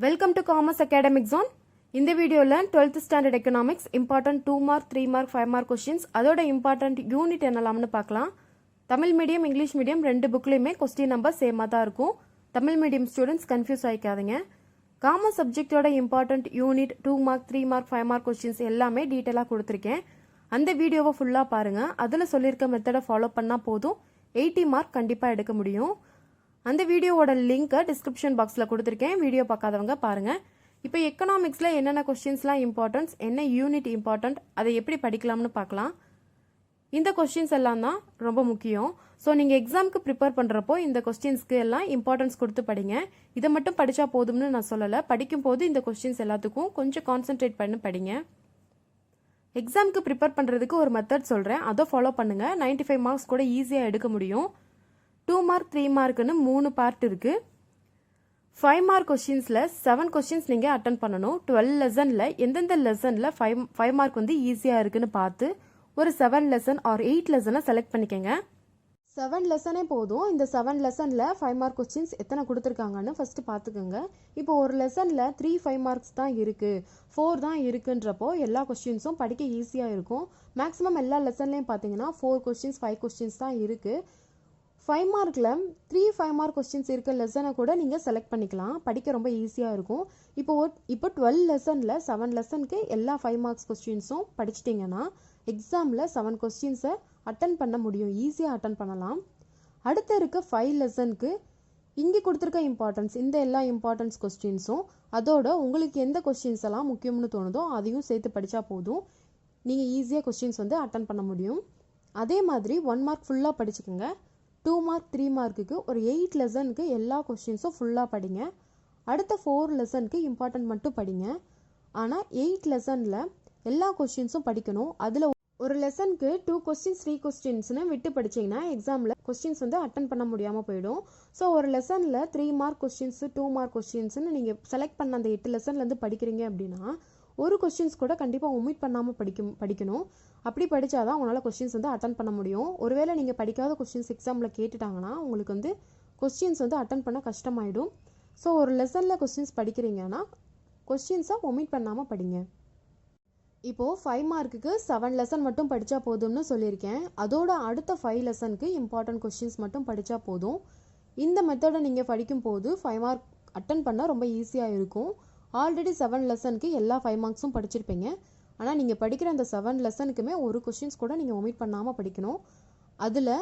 Welcome to Commerce Academic Zone. இந்த வீடியோல 12th standard economics important 2 mark 3 mark 5 mark questions அதோட important unit என்னலாம்னு பார்க்கலாம். Tamil medium English medium ரெண்டு புக்லயுமே question number சேமா தான் இருக்கும். தமிழ் மீடியம் ஸ்டூடண்ட்ஸ் கன்ஃபியூஸ் ஆயிக்காதீங்க. காமர்ஸ் சப்ஜெக்ட்டோட important unit 2 mark 3 mark 5 mark questions எல்லாமே டீடைலா கொடுத்திருக்கேன். அந்த வீடியோவை ஃபுல்லா பாருங்க. அதுல சொல்லிருக்க மெத்தட ஃபாலோ பண்ணா போதும் 80 மார்க் கண்டிப்பா எடுக்க முடியும். அந்த வீடியோவோட லிங்க் டிஸ்கிரிப்ஷன் பாக்ஸ்ல கொடுத்திருக்கேன். வீடியோ பார்க்காதவங்க பாருங்க. இப்போ எக்கனாமிக்ஸ்ல என்னென்ன क्वेश्चंसலாம் இம்பார்ட்டன்ஸ், என்ன யூனிட் இம்பார்ட்டன்ட், அதை எப்படி படிக்கலாம்னு பார்க்கலாம். இந்த क्वेश्चंस எல்லாம் தான் ரொம்ப முக்கியம். ஸோ நீங்கள் எக்ஸாமுக்கு ப்ரிப்பேர் பண்ணுறப்போ இந்த क्वेश्चंसக்கு எல்லாம் இம்பார்ட்டன்ஸ் கொடுத்து படிங்க. இதை மட்டும் படித்தா போதும்னு நான் சொல்லலை. படிக்கும்போது இந்த क्वेश्चंस எல்லாத்துக்கும் கொஞ்சம் கான்சென்ட்ரேட் பண்ணி படிங்க. எக்ஸாமுக்கு ப்ரிப்பேர் பண்ணுறதுக்கு ஒரு மெத்தட் சொல்கிறேன், அதை ஃபாலோ பண்ணுங்கள். 95 மார்க்ஸ் கூட ஈஸியாக எடுக்க முடியும். 2 மார்க் 3 மார்க்குன்னு 3 பார்ட் இருக்குது. 5 மார்க் கொஸ்டின்ஸில் 7 கொஸ்டின்ஸ் நீங்கள் அட்டன் பண்ணணும். 12 லெசனில் எந்தெந்த லெசனில் 5 மார்க் வந்து ஈஸியாக இருக்குன்னு பார்த்து ஒரு 7 லெசன் ஆர் 8 லெசனை செலக்ட் பண்ணிக்கங்க. 7 லெசனே போதும். இந்த 7 லெசனில் 5 மார்க் கொஸ்டின்ஸ் எத்தனை கொடுத்துருக்காங்கன்னு ஃபஸ்ட்டு பார்த்துக்கோங்க. இப்போ ஒரு லெசனில் 3 5 மார்க்ஸ் தான் இருக்குது, 4 தான் இருக்குன்றப்போ எல்லா கொஸ்டின்ஸும் படிக்க ஈஸியாக இருக்கும். மேக்ஸிமம் எல்லா லெசன்லேயும் பார்த்தீங்கன்னா 4 கொஸ்டின்ஸ் 5 கொஸ்டின்ஸ் தான் இருக்குது. 5 மார்க்கில் 3 5 மார்க் கொஸ்டின்ஸ் இருக்க லெசனை கூட நீங்கள் செலக்ட் பண்ணிக்கலாம். படிக்க ரொம்ப ஈஸியாக இருக்கும். இப்போ 12 லெசனில் 7 லெசனுக்கு எல்லா 5 மார்க்ஸ் கொஸ்டின்ஸும் படிச்சிட்டிங்கன்னா எக்ஸாமில் 7 கொஸ்டின்ஸை அட்டன் பண்ண முடியும், ஈஸியாக அட்டன் பண்ணலாம். அடுத்து இருக்க 5 லெசனுக்கு இங்கே கொடுத்துருக்க இம்பார்ட்டன்ஸ், இந்த எல்லா இம்பார்ட்டன்ஸ் கொஸ்டின்ஸும் அதோட உங்களுக்கு எந்த கொஸ்டின்ஸ் எல்லாம் முக்கியம்னு தோணுதோ அதையும் சேர்த்து படித்தா போதும். நீங்கள் ஈஸியாக கொஸ்டின்ஸ் வந்து அட்டன் பண்ண முடியும். அதே மாதிரி 1 மார்க் ஃபுல்லாக படிச்சுக்கோங்க. 2 மார்க் 3 மார்க்குக்கு ஒரு 8 லெசனுக்கு எல்லா கொஸ்டின்ஸும் ஃபுல்லாக படிங்க. அடுத்த 4 லெசனுக்கு இம்பார்ட்டன்ட் மட்டும் படிங்க. ஆனால் 8 லெசனில் எல்லா கொஸ்டின்ஸும் படிக்கணும். அதில் ஒரு லெசனுக்கு 2 கொஸ்டின்ஸ் 3 கொஸ்டின்ஸ்னு விட்டு படிச்சிங்கன்னா எக்ஸாமில் கொஸ்டின்ஸ் வந்து அட்டன் பண்ண முடியாமல் போயிடும். ஸோ ஒரு லெசனில் 3 மார்க் கொஸ்டின்ஸு 2 மார்க் கொஸ்டின்ஸ்னு நீங்கள் செலக்ட் பண்ண அந்த 8 லெசன்லேருந்து படிக்கிறீங்க அப்படின்னா ஒரு கொஸ்டின்ஸ் கூட கண்டிப்பாக ஒமிட் பண்ணாமல் படிக்கணும். அப்படி படித்தாதான் உங்களால் கொஸ்டின்ஸ் வந்து அட்டன் பண்ண முடியும். ஒருவேளை நீங்கள் படிக்காத கொஸ்டின்ஸ் எக்ஸாமில் கேட்டுட்டாங்கன்னா உங்களுக்கு வந்து கொஸ்டின்ஸ் வந்து அட்டன் பண்ண கஷ்டமாயிடும். ஸோ ஒரு லெசனில் கொஸ்டின்ஸ் படிக்கிறீங்கன்னா கொஸ்டின்ஸை ஒமிட் பண்ணாமல் படிங்க. இப்போது 5 மார்க்குக்கு 7 லெசன் மட்டும் படித்தா போதும்னு சொல்லியிருக்கேன். அதோட அடுத்த 5 லெசனுக்கு இம்பார்ட்டன்ட் கொஸ்டின்ஸ் மட்டும் படித்தா போதும். இந்த மெத்தடை நீங்கள் படிக்கும்போது 5 மார்க் அட்டன் பண்ண ரொம்ப ஈஸியாக இருக்கும். ஆல்ரெடி 7 லெசனுக்கு எல்லா 5 மார்க்ஸும் படிச்சிருப்பீங்க. ஆனால் நீங்கள் படிக்கிற அந்த 7 லெசனுக்குமே ஒரு கொஸ்டின்ஸ் கூட நீங்கள் ஒமிட் பண்ணாமல் படிக்கணும். அதில்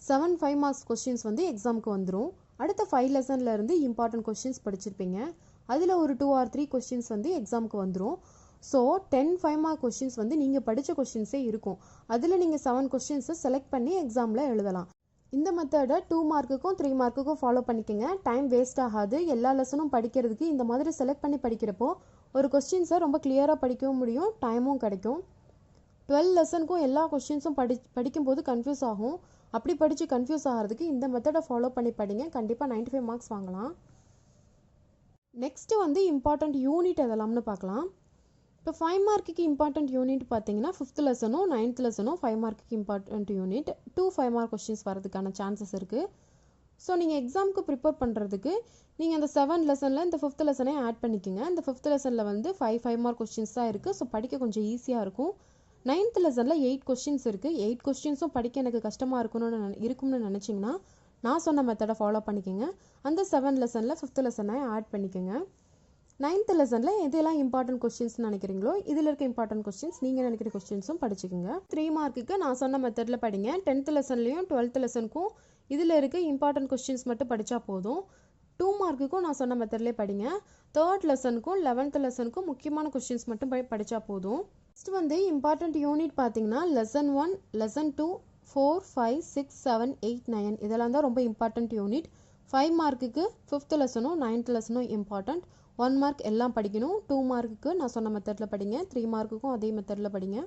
7 5 மார்க்ஸ் கொஸ்டின்ஸ் வந்து எக்ஸாமுக்கு வந்துடும். அடுத்த 5 லெசன்லேருந்து இம்பார்ட்டன்ட் கொஸ்டின்ஸ் படிச்சிருப்பீங்க. அதில் ஒரு 2 or 3 கொஸ்டின்ஸ் வந்து எக்ஸாமுக்கு வந்துடும். ஸோ 10 5 மார்க் கொஸ்டின்ஸ் வந்து நீங்கள் படித்த கொஸ்டின்ஸே இருக்கும். அதில் நீங்கள் 7 கொஸ்டின்ஸை செலக்ட் பண்ணி எக்ஸாமில் எழுதலாம். இந்த மெத்தடை 2 மார்க்குக்கும் 3 மார்க்குக்கும் ஃபாலோ பண்ணிக்கோங்க. டைம் வேஸ்ட் ஆகாது. எல்லா லெசனும் படிக்கிறதுக்கு இந்த மாதிரி செலக்ட் பண்ணி படிக்கிறப்போ ஒரு கொஸ்டின்ஸை ரொம்ப கிளியராக படிக்கவும் முடியும், டைமும் கிடைக்கும். 12 லெசனுக்கும் எல்லா கொஸ்டின்ஸும் படிக்கும்போது கன்ஃபியூஸ் ஆகும். அப்படி படித்து கன்ஃபியூஸ் ஆகிறதுக்கு இந்த மெத்தடை ஃபாலோ பண்ணி படிங்க. கண்டிப்பாக 95 மார்க்ஸ் வாங்கலாம். நெக்ஸ்ட்டு வந்து இம்பார்ட்டண்ட் யூனிட் எதெல்லாம்னு பார்க்கலாம். இப்போ 5 மார்க்குக்கு இம்பார்ட்டன்ட் யூனிட் பார்த்தீங்கன்னா 5th லெசனும் 9th லெசனும் 5 மார்க்குக்கு இம்பார்ட்டன்ட் யூனிட் 2 5 மார்க் கொஸ்டின்ஸ் வரதுக்கான சான்சஸ் இருக்குது. ஸோ நீங்கள் எக்ஸாமுக்கு ப்ரிப்பேர் பண்ணுறதுக்கு நீங்கள் அந்த 7 லெசனில் இந்த 5th லெசனே ஆட் பண்ணிக்கோங்க. இந்த 5th லெசனில் வந்து 5 மார்க் கொஸ்டின்ஸ் தான் இருக்குது. ஸோ படிக்க கொஞ்சம் ஈஸியாக இருக்கும். 9th லெசனில் 8 கொஸ்டின்ஸ் இருக்குது. 8 கொஸ்டின்ஸும் படிக்க எனக்கு கஷ்டமாக இருக்கும்னு நினச்சிங்கன்னா நான் சொன்ன மெத்தடை ஃபாலோ பண்ணிக்கோங்க. அந்த 7 லெசனில் 5th லெசனை ஆட் பண்ணிக்கோங்க. 9th லெசனில் எதெல்லாம் இம்பார்ட்டன்ட் கொஸ்டின்ஸ் நினைக்கிறீங்களோ இதில் இருக்க இம்பார்ட்டன்ட் கொஸ்டின்ஸ் நீங்கள் நினைக்கிற கொஸ்டின்ஸும் படிச்சுக்கோங்க. 3 மார்க்குக்கு நான் சொன்ன மெத்தடில் படிங்க. 10th லெசன்லையும் 12th லெசனுக்கும் இதில் இருக்க இம்பார்ட்டன்ட் கொஸ்டின்ஸ் மட்டும் படித்தா போதும். 2 மார்க்குக்கும் நான் சொன்ன மெத்தட்லேயே படிங்க. 3rd லெசனுக்கும் 11th லெசனுக்கும் முக்கியமான கொஸ்டின்ஸ் மட்டும் படித்தா போதும். நெக்ஸ்ட் வந்து இம்பார்ட்டன்ட் யூனிட் பார்த்தீங்கன்னா லெசன் 1 லெசன் 2 4 5 6 7 8 9 இதெல்லாம் தான் ரொம்ப இம்பார்ட்டன்ட் யூனிட். 5 மார்க்குக்கு 5th லெசனும் 9th லெசனும் இம்பார்ட்டன்ட். 1 மார்க் எல்லாம் படிக்கணும். 2 மார்க்குக்கு நான் சொன்ன மெத்தடில் படிங்க. 3 மார்க்குக்கும் அதே மெத்தடில் படிங்க.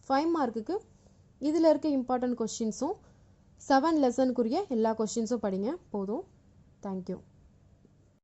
5 மார்க்குக்கு இதில் இருக்க இம்பார்ட்டன்ட் கொஸ்டின்ஸும் 7 லெசனுக்குரிய எல்லா கொஸ்டின்ஸும் படிங்க போதும். தேங்க்யூ.